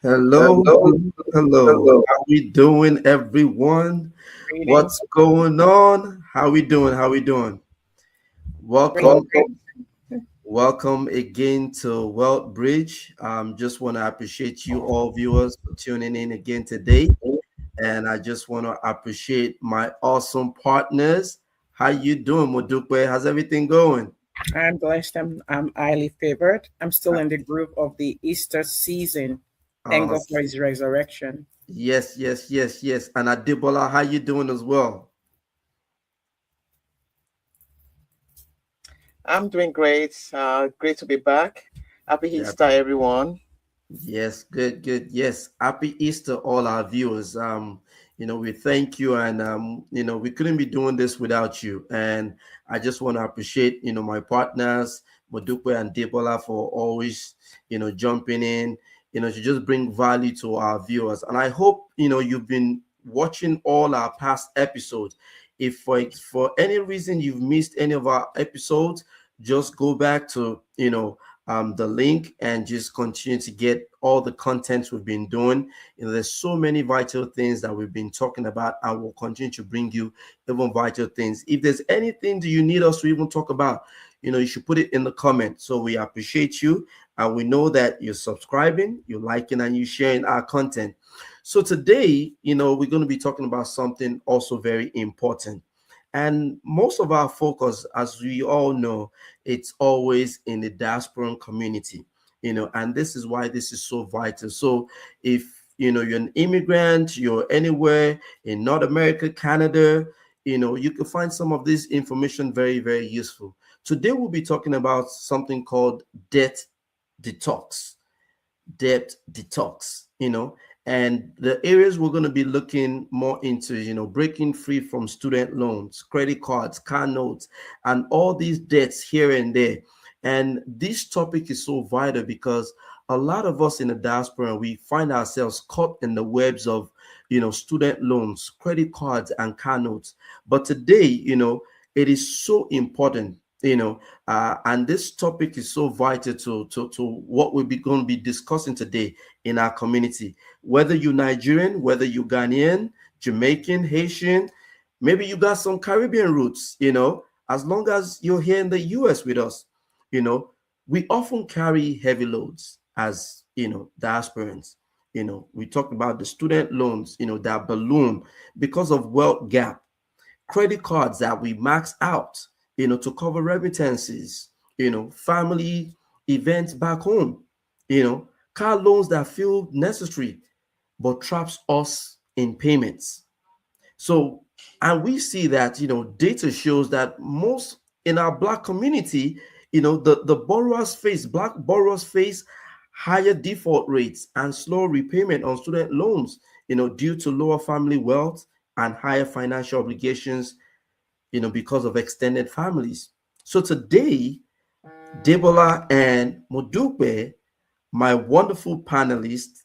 Hello, Hello, hello. hello. How we doing, everyone? Greetings. What's going on? How we doing? How we doing? Great. Welcome, Welcome. welcome again to Wealth Bridge. Just want to appreciate you all viewers for tuning in again today, and I just want to appreciate my awesome partners. How you doing, Modupe? How's everything going? I'm blessed. I'm highly favored. I'm still in the group of the Easter season. Thank Uh, God for his resurrection. yes. And Adibola, how you doing as well? I'm doing great. Great to be back. Happy Yeah. Easter, everyone. Yes, good. Yes, happy Easter, all our viewers. We thank you, and we couldn't be doing this without you. And I just want to appreciate, my partners, Modupe and Debola, for always, jumping in, to just bring value to our viewers. And I hope, you've been watching all our past episodes. If for any reason you've missed any of our episodes, just go back to, the link and just continue to get all the content we've been doing. There's so many vital things that we've been talking about, and we'll continue to bring you even vital things. If there's anything that you need us to even talk about, you should put it in the comment. So we appreciate you, and we know that you're subscribing, you're liking, and you're sharing our content. So today, we're going to be talking about something also very important. And most of our focus, as we all know, it's always in the diasporan community, and this is why this is so vital. So if you're an immigrant, you're anywhere in North America, Canada, you can find some of this information very, very useful. Today we'll be talking about something called debt detox. Debt detox, and the areas we're going to be looking more into, breaking free from student loans, credit cards, car notes, and all these debts here and there. And this topic is so vital because a lot of us in the diaspora, we find ourselves caught in the webs of, student loans, credit cards, and car notes. But today, it is so important, and this topic is so vital to what we're going to be discussing today in our community. Whether you're Nigerian, whether you're Ghanaian, Jamaican, Haitian, maybe you got some Caribbean roots, as long as you're here in the US with us, you know, we often carry heavy loads as, diasporans. We talked about the student loans, that balloon because of wealth gap, credit cards that we max out, to cover remittances, family events back home, car loans that feel necessary but traps us in payments. So, and we see that, data shows that most in our Black community, the Black borrowers face higher default rates and slow repayment on student loans, due to lower family wealth and higher financial obligations, because of extended families. So today, Debola and Modupe, my wonderful panelists,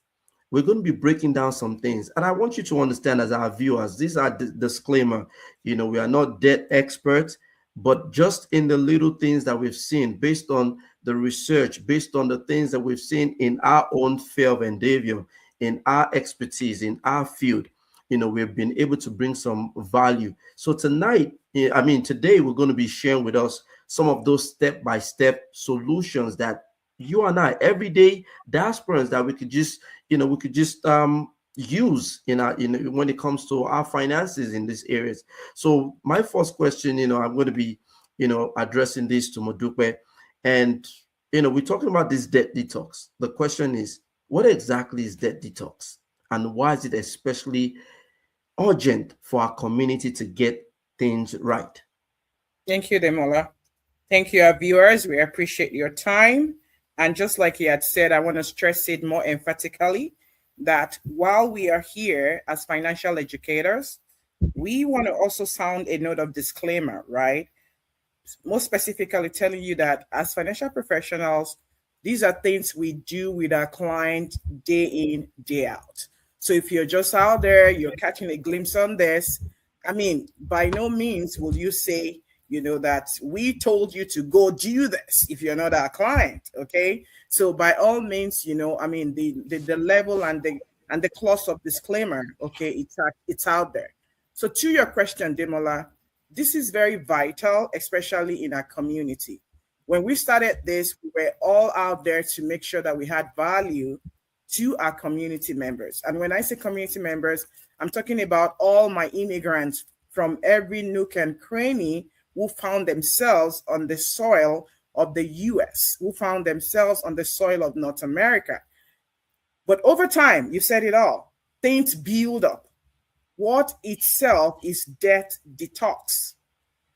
we're going to be breaking down some things. And I want you to understand, as our viewers, these are disclaimer. We are not debt experts, but just in the little things that we've seen, based on the research, based on the things that we've seen in our own field of endeavor, in our expertise, in our field, we've been able to bring some value. So tonight, today, we're going to be sharing with us some of those step-by-step solutions that you and I, everyday diasporans, that we could just use in our when it comes to our finances in these areas. So my first question, I'm going to be addressing this to Modupe, and we're talking about this debt detox. The question is, what exactly is debt detox, and why is it especially urgent for our community to get things right? Thank you, Demola. Thank you, our viewers. We appreciate your time. And just like he had said, I want to stress it more emphatically that while we are here as financial educators, we want to also sound a note of disclaimer, right? Most specifically, telling you that as financial professionals, these are things we do with our client day in, day out. So if you're just out there, you're catching a glimpse on this, by no means will you say, that we told you to go do this if you're not our client, okay? So by all means, I mean the level and the clause of disclaimer, okay, it's out there. So to your question, Demola, this is very vital, especially in our community. When we started this, we were all out there to make sure that we had value to our community members. And when I say community members, I'm talking about all my immigrants from every nook and cranny who found themselves on the soil of the US, who found themselves on the soil of North America. But over time, you said it all, things build up. What itself is death detox.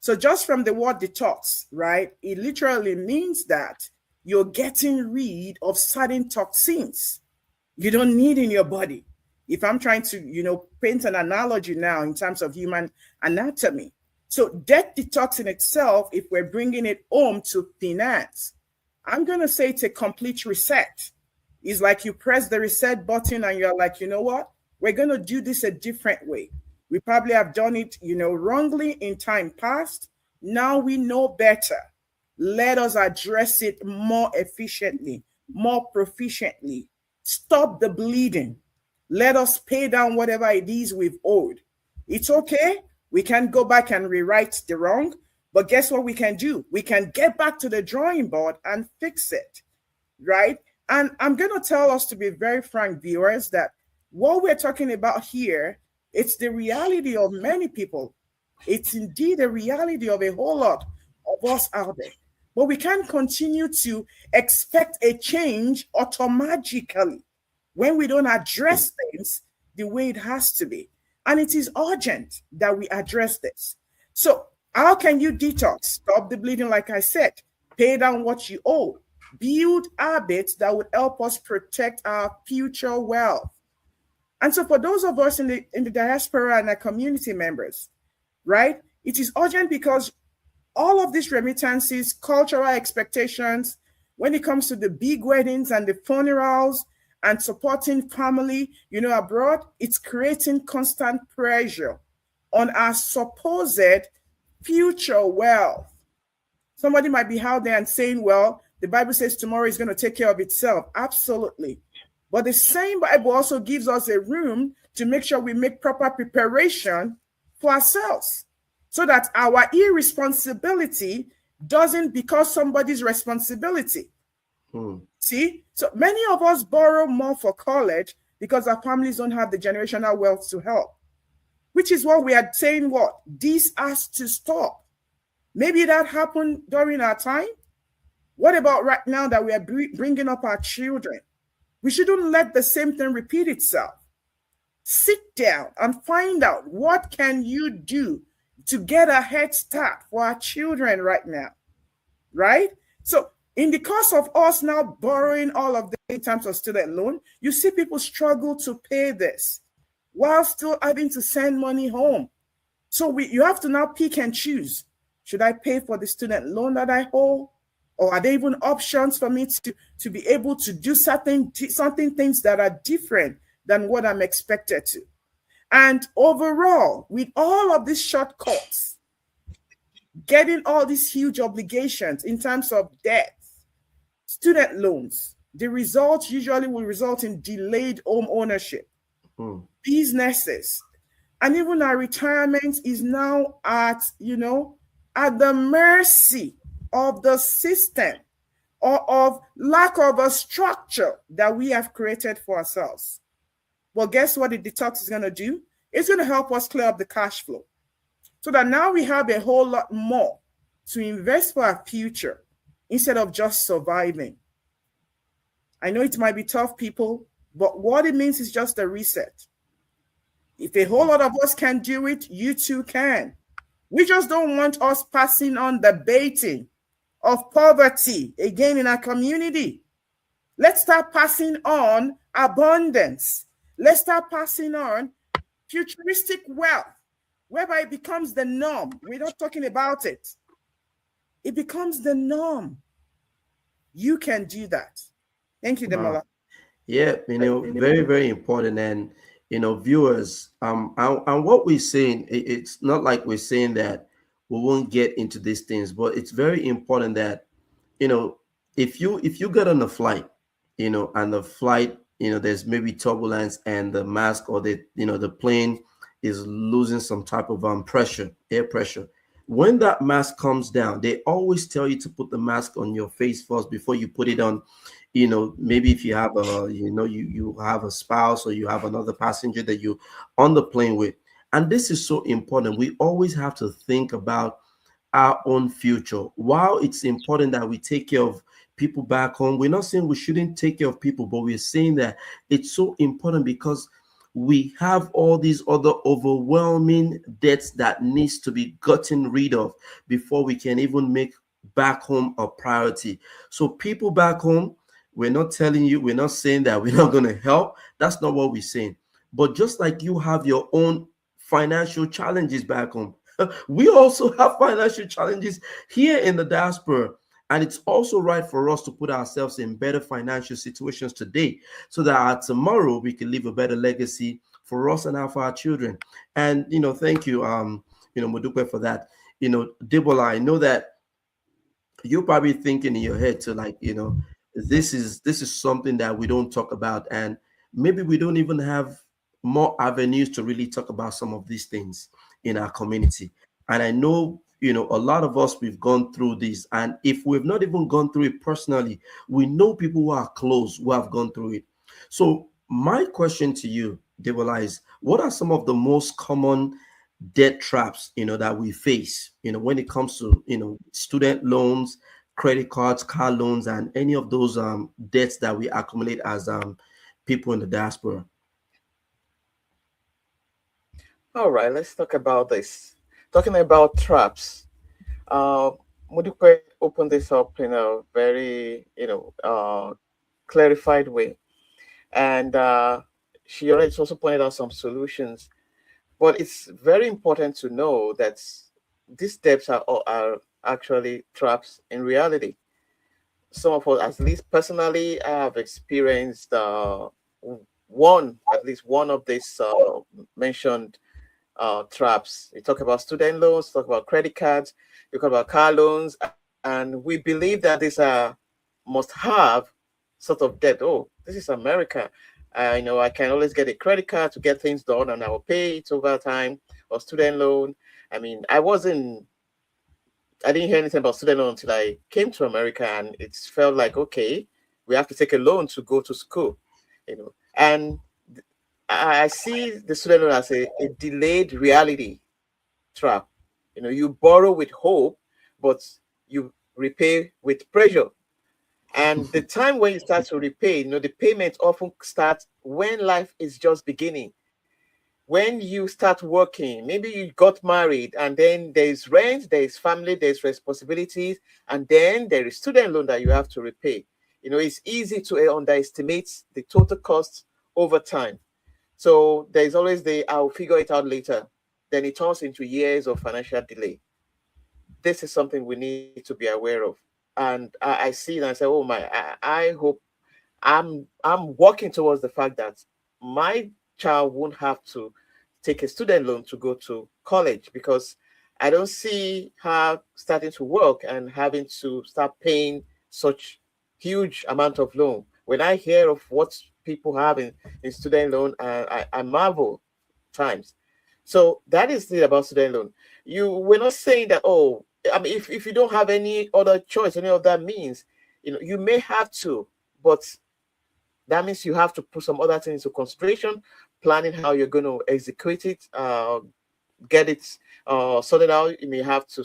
So just from the word detox, right, it literally means that you're getting rid of certain toxins you don't need in your body. If I'm trying to, paint an analogy now in terms of human anatomy. So debt detox in itself, if we're bringing it home to finance, I'm going to say it's a complete reset. It's like you press the reset button and you're like, you know what? We're going to do this a different way. We probably have done it, wrongly in time past. Now we know better. Let us address it more efficiently, more proficiently. Stop the bleeding. Let us pay down whatever it is we've owed. It's okay. We can go back and rewrite the wrong, but guess what we can do? We can get back to the drawing board and fix it, right? And I'm going to tell us, to be very frank, viewers, that what we're talking about here, it's the reality of many people. It's indeed a reality of a whole lot of us out there. But we can't continue to expect a change automatically when we don't address things the way it has to be. And it is urgent that we address this. So how can you detox? Stop the bleeding, like I said. Pay down what you owe. Build habits that would help us protect our future wealth. And so for those of us in the diaspora and our community members, right, it is urgent because all of these remittances, cultural expectations, when it comes to the big weddings and the funerals and supporting family, abroad, it's creating constant pressure on our supposed future wealth. Somebody might be out there and saying, well, the Bible says tomorrow is going to take care of itself. Absolutely. But the same Bible also gives us a room to make sure we make proper preparation for ourselves, so that our irresponsibility doesn't become somebody's responsibility. See? So many of us borrow more for college because our families don't have the generational wealth to help, which is what we are saying, this has to stop. Maybe that happened during our time. What about right now that we are bringing up our children? We shouldn't let the same thing repeat itself. Sit down and find out, what can you do to get a head start for our children right now, right? So in the course of us now borrowing all of this in terms of student loan, you see people struggle to pay this while still having to send money home. So you have to now pick and choose. Should I pay for the student loan that I owe? Or are there even options for me to be able to do certain things that are different than what I'm expected to? And overall, with all of these shortcuts, getting all these huge obligations in terms of debt, student loans, the results usually will result in delayed home ownership, businesses, and even our retirement is now at the mercy of the system or of lack of a structure that we have created for ourselves. Well, guess what the detox is going to do? It's going to help us clear up the cash flow so that now we have a whole lot more to invest for our future instead of just surviving. I know it might be tough, people, but what it means is just a reset. If a whole lot of us can do it, you too can. We just don't want us passing on the baiting of poverty again in our community. Let's start passing on abundance. Let's start passing on futuristic wealth, whereby it becomes the norm. We're not talking about it. It becomes the norm. You can do that. Thank you, Demola. Yeah, very, very important. And, viewers, and what we're saying, it's not like we're saying that we won't get into these things, but it's very important that, if you get on a flight, and the flight, there's maybe turbulence, and the mask, or the plane is losing some type of pressure, air pressure. When that mask comes down, they always tell you to put the mask on your face first before you put it on. Maybe if you have you have a spouse, or you have another passenger that you on the plane with. And this is so important. We always have to think about our own future. While it's important that we take care of people back home, we're not saying we shouldn't take care of people, but we're saying that it's so important because we have all these other overwhelming debts that needs to be gotten rid of before we can even make back home a priority. So people back home, we're not telling you, we're not saying that we're not going to help. That's not what we're saying. But just like you have your own financial challenges back home, we also have financial challenges here in the diaspora. And it's also right for us to put ourselves in better financial situations today so that tomorrow we can leave a better legacy for us and for our children. And thank you, Modupe, for that. Debola, I know that you're probably thinking in your head to, like, this is something that we don't talk about, and maybe we don't even have more avenues to really talk about some of these things in our community. And I know, a lot of us, we've gone through this, and if we've not even gone through it personally, we know people who are close who have gone through it. So my question to you, Debola, is what are some of the most common debt traps that we face when it comes to student loans, credit cards, car loans, and any of those debts that we accumulate as people in the diaspora? All right, let's talk about this. Talking about traps. Uh, Mudupe opened this up in a very, clarified way, and she already also pointed out some solutions. But it's very important to know that these debts are actually traps in reality. Some of us, at least personally, I have experienced at least one of these mentioned traps. You talk about student loans, talk about credit cards, you talk about car loans, and we believe that these are must have sort of debt. Oh, this is America. I can always get a credit card to get things done, and I will pay it over time. Or student loan. I mean, I didn't hear anything about student loan until I came to America, and it felt like, okay, we have to take a loan to go to school, And I see the student loan as a delayed reality trap. You borrow with hope, but you repay with pressure. And the time when you start to repay, the payments often start when life is just beginning. When you start working, maybe you got married, and then there's rent, there's family, there's responsibilities, and then there is student loan that you have to repay. It's easy to underestimate the total cost over time. So there's always I'll figure it out later. Then it turns into years of financial delay. This is something we need to be aware of. And I see it and I say, oh my, I hope I'm working towards the fact that my child won't have to take a student loan to go to college, because I don't see her starting to work and having to start paying such huge amount of loan. When I hear of what people have in student loan, I marvel times. So that is the about student loan. We're not saying that, oh, I mean, if you don't have any other choice, any other means, you may have to, but that means you have to put some other things into consideration, planning how you're going to execute it, get it sorted out. You may have to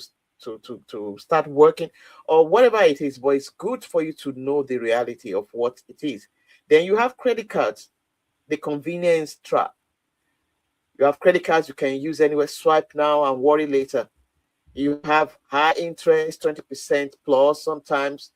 start working or whatever it is, but it's good for you to know the reality of what it is. Then you have credit cards, the convenience trap. You have credit cards you can use anywhere, swipe now and worry later. You have high interest, 20% plus sometimes,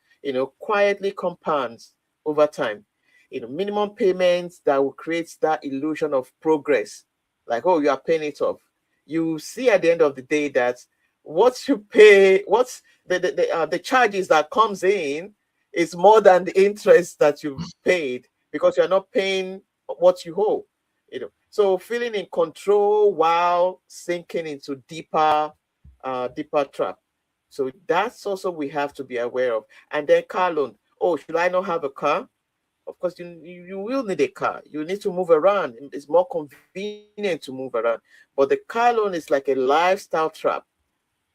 quietly compounds over time. Minimum payments that will create that illusion of progress. Like, oh, you are paying it off. You see at the end of the day that what you pay, what's the charges that comes in is more than the interest that you've paid, because you're not paying what you owe. So feeling in control while sinking into deeper trap. So that's also we have to be aware of. And then car loan. Oh, should I not have a car? Of course, you will need a car. You need to move around. It's more convenient to move around. But the car loan is like a lifestyle trap.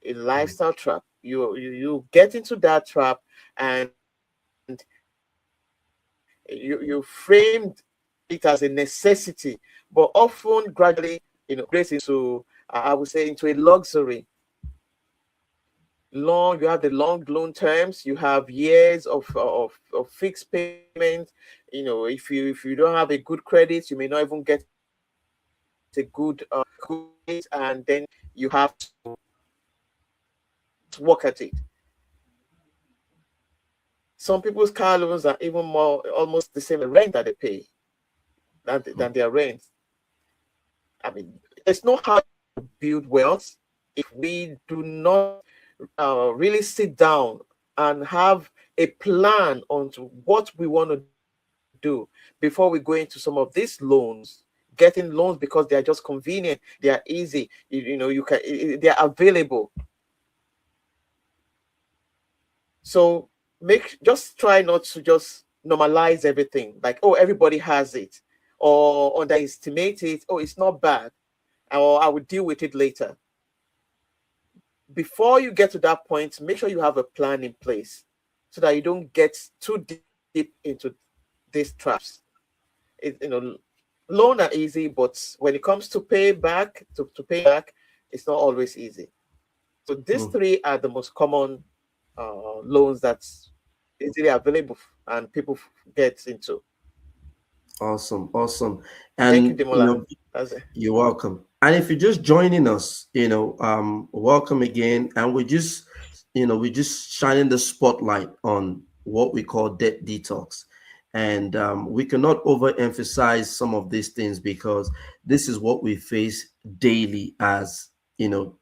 A lifestyle trap. You get into that trap, and you framed it as a necessity, but often gradually, upgrades into, I would say, into a luxury. You have the long loan terms, you have years of fixed payments. If you don't have a good credit, you may not even get a good rate, and then you have to just work at it. Some people's car loans are even more, almost the same rent that they pay than their rent. I mean, there's no how to build wealth if we do not really sit down and have a plan on to what we want to do before we go into some of these loans. Getting loans because they are just convenient, they are easy. They are available. So just try not to just normalize everything like, oh, everybody has it, or underestimate it. Oh, it's not bad, or I will deal with it later. Before you get to that point, make sure you have a plan in place so that you don't get too deep into these traps. Loan are easy, but when it comes to pay back, to pay back, it's not always easy. So these Mm. three are the most common loans that's easily available and people get into. Awesome, awesome. Thank you, And Demola. That's it. you're welcome. And if you're just joining us, welcome again. And we're just shining the spotlight on what we call debt detox. And we cannot overemphasize some of these things because this is what we face daily as,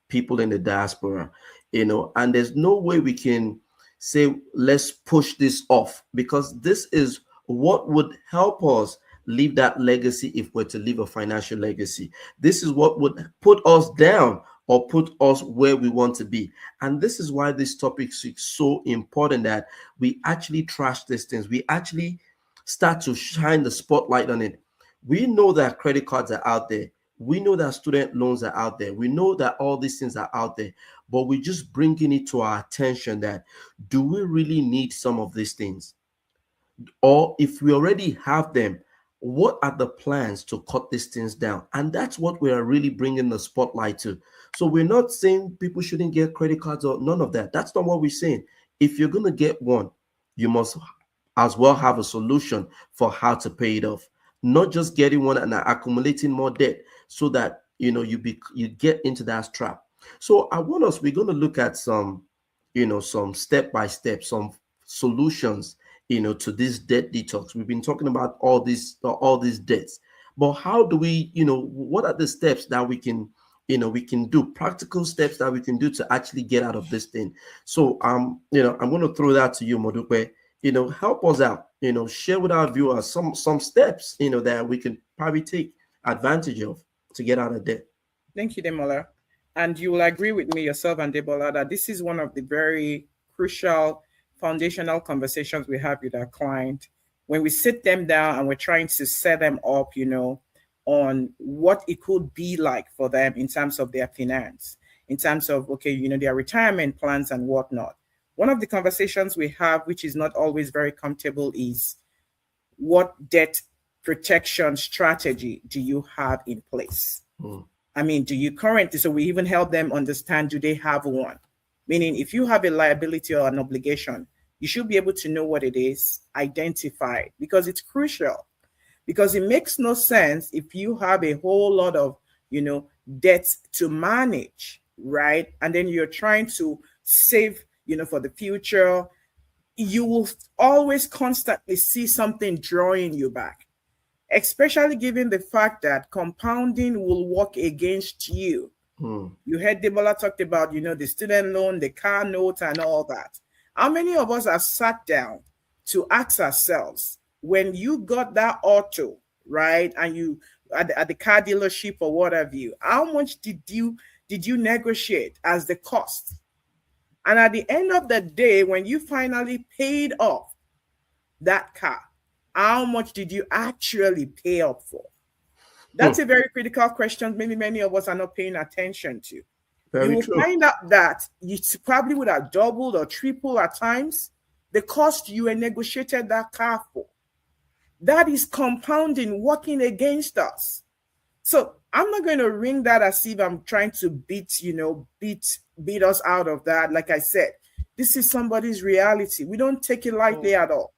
people in the diaspora, and there's no way we can say, let's push this off because this is what would help us leave that legacy if we're to leave a financial legacy. This is what would put us down or put us where we want to be. And this is why this topic is so important that we actually trash these things. We actually start to shine the spotlight on it. We know that credit cards are out there. We know that student loans are out there. We know that all these things are out there, but we're just bringing it to our attention that do we really need some of these things? Or if we already have them, what are the plans to cut these things down? And that's what we are really bringing the spotlight to. So we're not saying people shouldn't get credit cards or none of that. That's not what we're saying. If you're going to get one, you must as well have a solution for how to pay it off, not just getting one and accumulating more debt so that you get into that trap. So we're going to look at some step by step, some solutions to this debt detox. We've been talking about all these debts, but how do we, what are the steps that we can do, practical steps that we can do to actually get out of this thing? So I'm going to throw that to you, Modupe. Help us out. Share with our viewers some steps that we can probably take advantage of to get out of debt. Thank you, Demola. And you will agree with me, yourself and Debola, that this is one of the very crucial foundational conversations we have with our client when we sit them down and we're trying to set them up, on what it could be like for them in terms of their finance, in terms of, okay, their retirement plans and whatnot. One of the conversations we have, which is not always very comfortable, is what debt protection strategy do you have in place? I mean, do you currently, so we even help them understand, do they have one? Meaning, if you have a liability or an obligation, you should be able to know what it is, identify it, because it's crucial. Because it makes no sense if you have a whole lot of, debts to manage, right? And then you're trying to save, for the future. You will always constantly see something drawing you back, especially given the fact that compounding will work against you. You heard Debola talked about, the student loan, the car note, and all that. How many of us have sat down to ask ourselves, when you got that auto, right, and you at the car dealership or whatever how much did you negotiate as the cost? And at the end of the day, when you finally paid off, that car, how much did you actually pay up for? Hmm. That's a very critical question many of us are not paying attention to. You Very will true. find out that you probably would have doubled or tripled at times the cost you had negotiated that car for. That is compounding, working against us. So I'm not going to ring that as if I'm trying to beat us out of that. Like I said, this is somebody's reality. We don't take it lightly at all.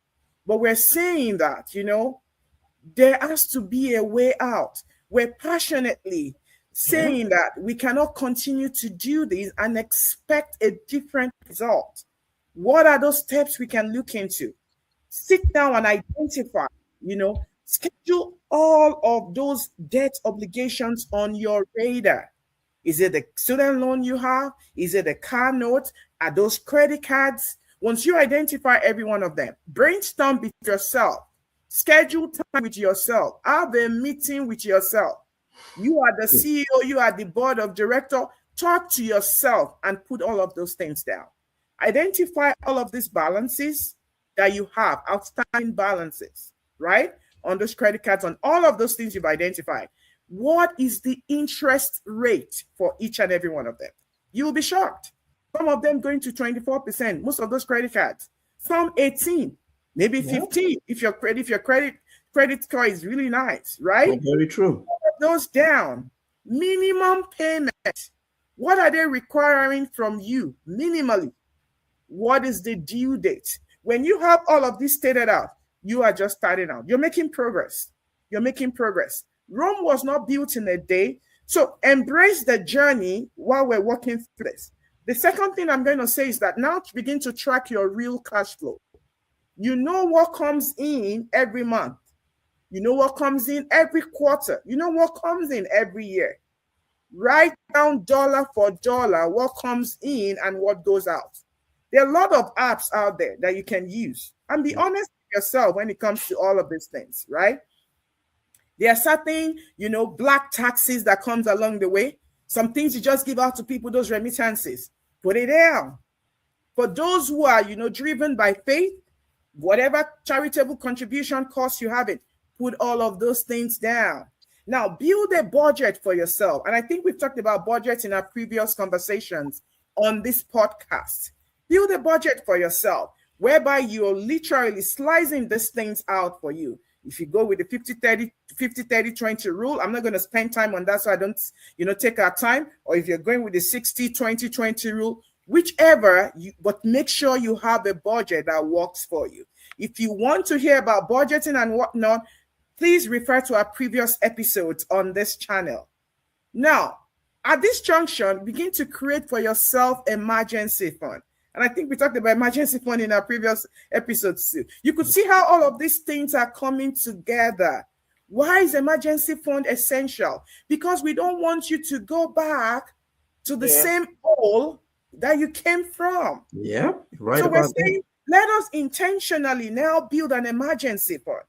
But we're saying that, there has to be a way out. We're passionately Yeah. saying that we cannot continue to do this and expect a different result. What are those steps we can look into? Sit down and identify, schedule all of those debt obligations on your radar. Is it the student loan you have? Is it the car note? Are those credit cards? Once you identify every one of them, brainstorm with yourself, schedule time with yourself, have a meeting with yourself. You are the CEO, you are the board of director. Talk to yourself and put all of those things down. Identify all of these balances that you have, outstanding balances, right? On those credit cards, on all of those things you've identified. What is the interest rate for each and every one of them? You'll be shocked. Some of them going to 24%, most of those credit cards. Some 18, maybe 15 if your credit score is really nice, right? Very true. Those down. Minimum payment. What are they requiring from you minimally? What is the due date? When you have all of this stated out, you are just starting out. You're making progress. You're making progress. Rome was not built in a day. So embrace the journey while we're working through this. The second thing I'm going to say is that now begin to track your real cash flow. You know what comes in every month. You know what comes in every quarter. You know what comes in every year. Write down dollar for dollar what comes in and what goes out. There are a lot of apps out there that you can use. And be honest with yourself when it comes to all of these things, right? There are certain, black taxes that comes along the way. Some things you just give out to people, those remittances. Put it down. For those who are, driven by faith, whatever charitable contribution cost you have it, put all of those things down. Now, build a budget for yourself. And I think we've talked about budgets in our previous conversations on this podcast. Build a budget for yourself, whereby you're literally slicing these things out for you. If you go with the 50-30-20 rule, I'm not going to spend time on that so I don't, take our time. Or if you're going with the 60-20-20 rule, whichever, but make sure you have a budget that works for you. If you want to hear about budgeting and whatnot, please refer to our previous episodes on this channel. Now, at this junction, begin to create for yourself emergency fund. And I think we talked about emergency fund in our previous episodes too. You could see how all of these things are coming together. Why is emergency fund essential? Because we don't want you to go back to the same hole that you came from. Yeah, right. So we're saying, let us intentionally now build an emergency fund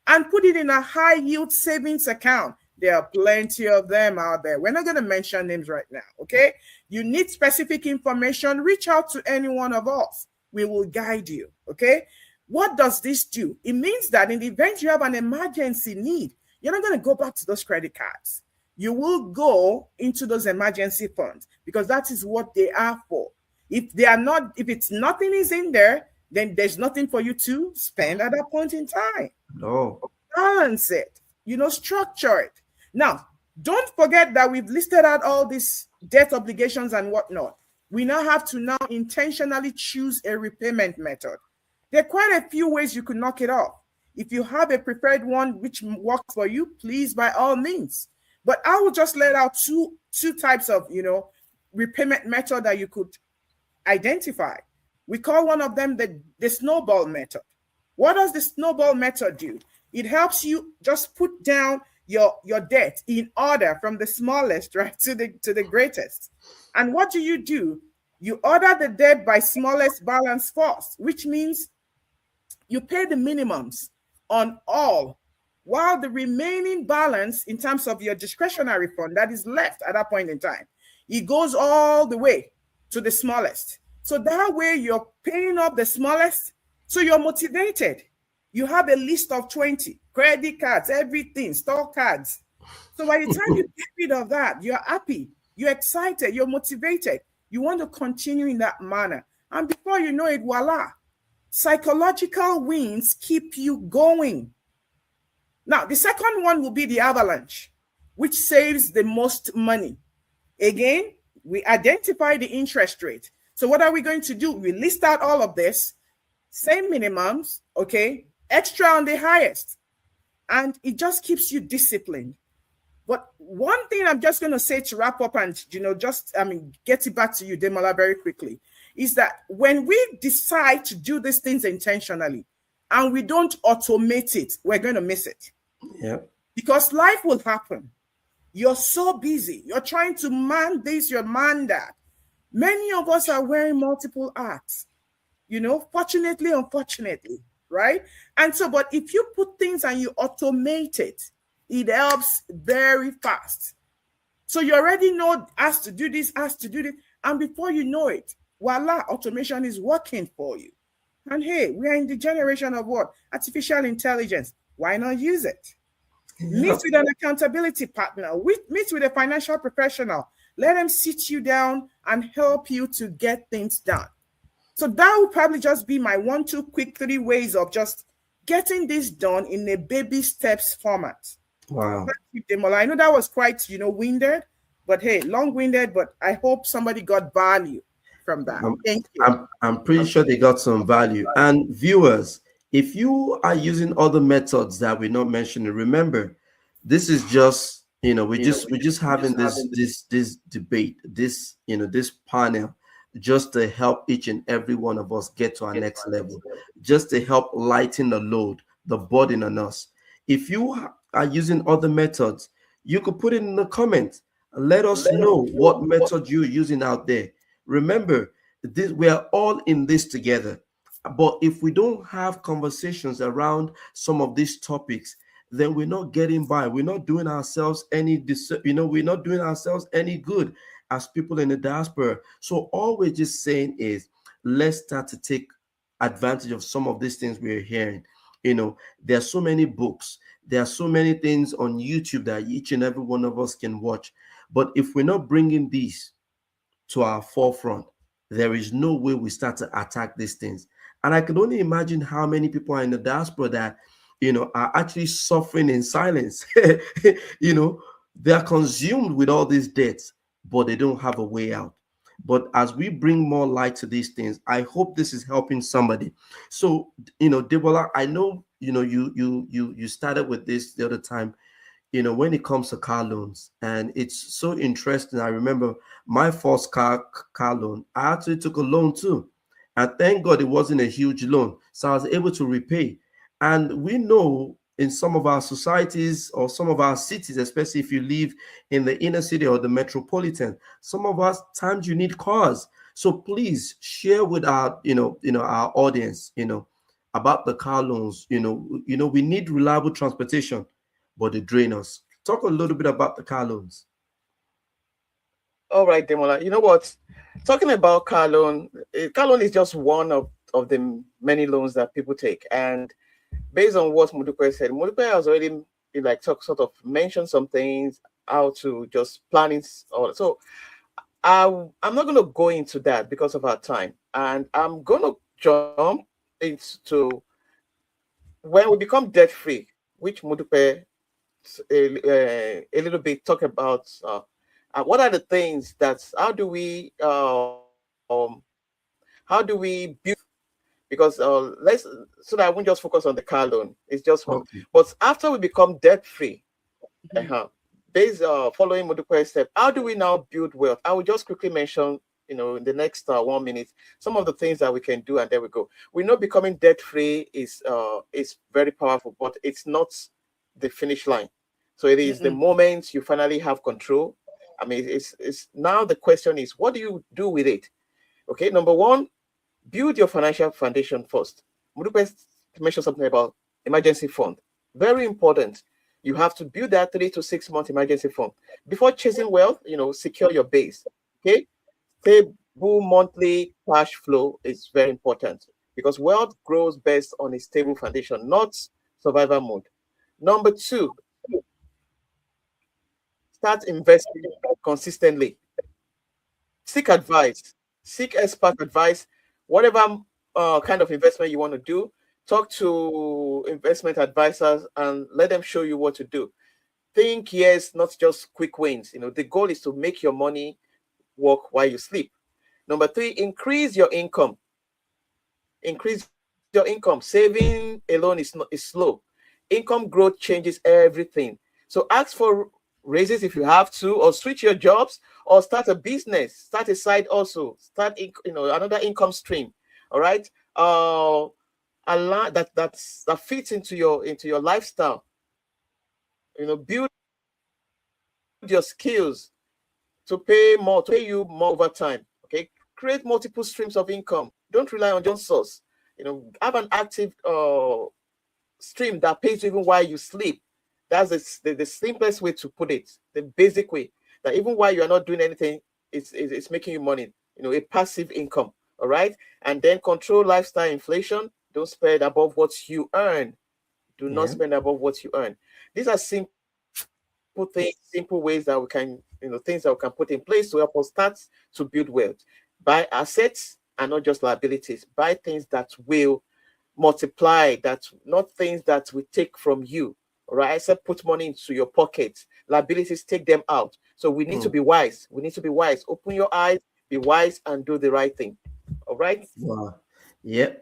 and put it in a high yield savings account. There are plenty of them out there. We're not going to mention names right now, okay? You need specific information, reach out to any one of us. We will guide you, okay? What does this do? It means that in the event you have an emergency need, you're not going to go back to those credit cards. You will go into those emergency funds because that is what they are for. If it's nothing is in there, then there's nothing for you to spend at that point in time. No. Balance it, structure it. Now, don't forget that we've listed out all these debt obligations and whatnot. We now have to intentionally choose a repayment method. There are quite a few ways you could knock it off. If you have a preferred one which works for you, please, by all means. But I will just let out two types of, repayment method that you could identify. We call one of them the snowball method. What does the snowball method do? It helps you just put down your debt in order from the smallest, right, to the greatest. And what do? You order the debt by smallest balance first, which means you pay the minimums on all, while the remaining balance in terms of your discretionary fund that is left at that point in time, it goes all the way to the smallest. So that way you're paying up the smallest, so you're motivated. You have a list of 20 credit cards, everything, store cards. So by the time you get rid of that, you're happy, you're excited, you're motivated. You want to continue in that manner. And before you know it, voila, psychological wins keep you going. Now, the second one will be the avalanche, which saves the most money. Again, we identify the interest rate. So what are we going to do? We list out all of this, same minimums, okay, extra on the highest. And it just keeps you disciplined. But one thing I'm just going to say to wrap up and, get it back to you, Demola, very quickly, is that when we decide to do these things intentionally and we don't automate it, we're going to miss it. Yeah. Because life will happen. You're so busy. You're trying to man this, you're man that. Many of us are wearing multiple hats, fortunately, unfortunately, right? And so, but if you put things and you automate it, it helps very fast. So you already know has to do this, and before you know it, voila, automation is working for you. And hey, we are in the generation of what? Artificial intelligence. Why not use it? Yeah. Meet with an accountability partner. Meet with a financial professional. Let them sit you down and help you to get things done. So that will probably just be my 1, 2 quick 3 ways of just getting this done in a baby steps format. Wow. I know that was quite, winded, but hey, long-winded, but I hope somebody got value from that. Thank you. I'm pretty sure they got some value. And viewers, if you are using other methods that we're not mentioning, remember, this is just, we're just having this debate, this panel, just to help each and every one of us get to our next level, just to help lighten the load, the burden on us. If you are using other methods, you could put it in the comments. Let us know what method you're using out there. Remember, we are all in this together. But if we don't have conversations around some of these topics, then we're not getting by. We're not doing ourselves any, we're not doing ourselves any good as people in the diaspora. So all we're just saying is, let's start to take advantage of some of these things we're hearing. There are so many books, there are so many things on YouTube that each and every one of us can watch. But if we're not bringing these to our forefront, there is no way we start to attack these things. And I can only imagine how many people are in the diaspora that, are actually suffering in silence. They are consumed with all these debts, but they don't have a way out. But as we bring more light to these things, I hope this is helping somebody. So, Debola, I know, you started with this the other time, when it comes to car loans, and it's so interesting. I remember my first car loan, I actually took a loan too. And thank God it wasn't a huge loan. So I was able to repay. And we know in some of our societies or some of our cities, especially if you live in the inner city or the metropolitan, some of us times you need cars. So please share with our, our audience, about the car loans. We need reliable transportation, but they drain us. Talk a little bit about the car loans. All right, Demola. You know what? Talking about car loan is just one of the many loans that people take. And based on what Mudupe said, Mudupe has already sort of mentioned some things, how to just planning. So I'm not going to go into that because of our time. And I'm going to jump into when we become debt free, which Mudupe a little bit talk about. What are the things how do we build? Because so that I won't just focus on the car loan. It's just one. Okay. But after we become debt free, based following Mudupe's step, how do we now build wealth? I will just quickly mention, in the next 1 minute, some of the things that we can do, and there we go. We know becoming debt free is very powerful, but it's not the finish line. So it is the moment you finally have control. I mean, it's now the question is, what do you do with it? Okay, number one, build your financial foundation first. Mudupe mentioned something about emergency fund. Very important. You have to build that 3 to 6 month emergency fund before chasing wealth. Secure your base. Okay, stable monthly cash flow is very important. because wealth grows best on a stable foundation, not survival mode. Number two, start investing consistently. Seek advice, seek expert advice, whatever kind of investment you want to do. Talk to investment advisors and let them show you what to do. Think yes, not just quick wins. The goal is to make your money work while you sleep. Number three, increase your income. Increase your income. Saving alone is slow. Income growth changes everything. So ask for raises if you have to, or switch your jobs, or start a business, start a side also, start another income stream. All right. A lot that fits into your lifestyle. Build your skills to pay more, to pay you more over time. Okay, create multiple streams of income. Don't rely on just one source. Have an active stream that pays you even while you sleep. That's the simplest way to put it, the basic way, that even while you are not doing anything, it's making you money. A passive income. All right. And then control lifestyle inflation. Don't spend above what you earn. Do not Yeah. spend above what you earn. These are simple things, simple ways that we can, things that we can put in place to help us start to build wealth. Buy assets and not just liabilities. Buy things that will multiply, that not things that will take from you. All right. I said put money into your pocket. Liabilities, take them out. So we need to Mm. be wise. We need to be wise. Open your eyes, be wise, and do the right thing. All right. Wow. Yeah.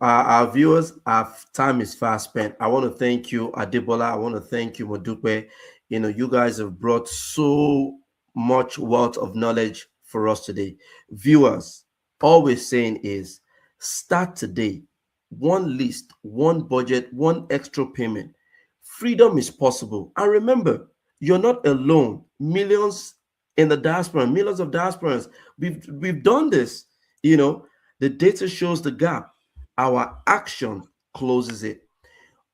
Our viewers, our time is fast spent. I want to thank you, Adebola. I want to thank you, Modupe. You guys have brought so much wealth of knowledge for us today. Viewers, all we're saying is start today. One list, one budget, one extra payment. Freedom is possible. And remember, you're not alone. Millions in the diaspora, millions of diasporans, we've done this. The data shows the gap. Our action closes it.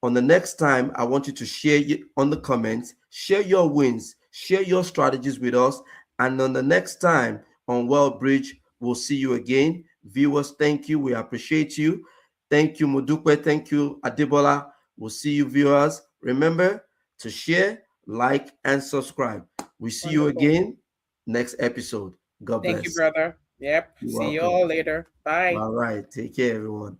On the next time, I want you to share on the comments, share your wins, share your strategies with us. And on the next time on Well Bridge, we'll see you again. Viewers, thank you. We appreciate you. Thank you, Mudukwe. Thank you, Adebola. We'll see you, viewers. Remember to share, like, and subscribe. We see you Wonderful. again next episode. God Thank you, bless. brother. Yep. You're See you welcome. all later. Bye. All right. Take care, everyone.